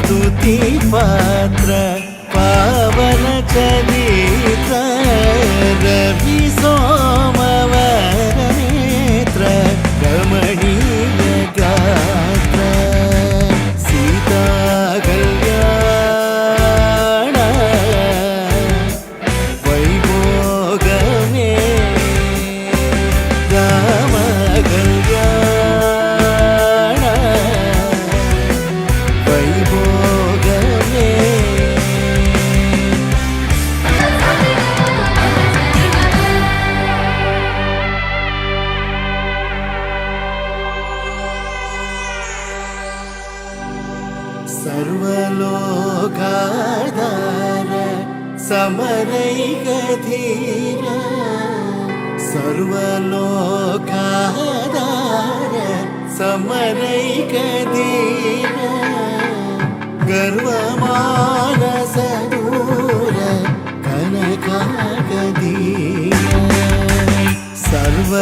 स्तुति पात्र पावन चरित्र रवि सोमवर नेत्र रमणीय गात्र सीता कल्याण वैभोगमे राम कल्याण वैभोगमे सर्वलोकाधार समरैकधीर सर्वलोकाधार समरैकधीर गर्वमानसदूर कनकाकदीर सर्वलोकाधार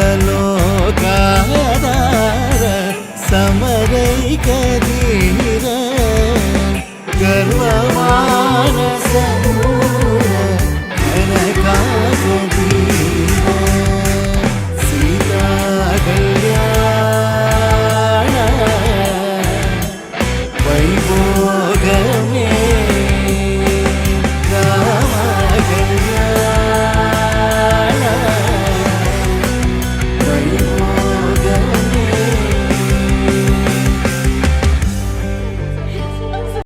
समरैकधीर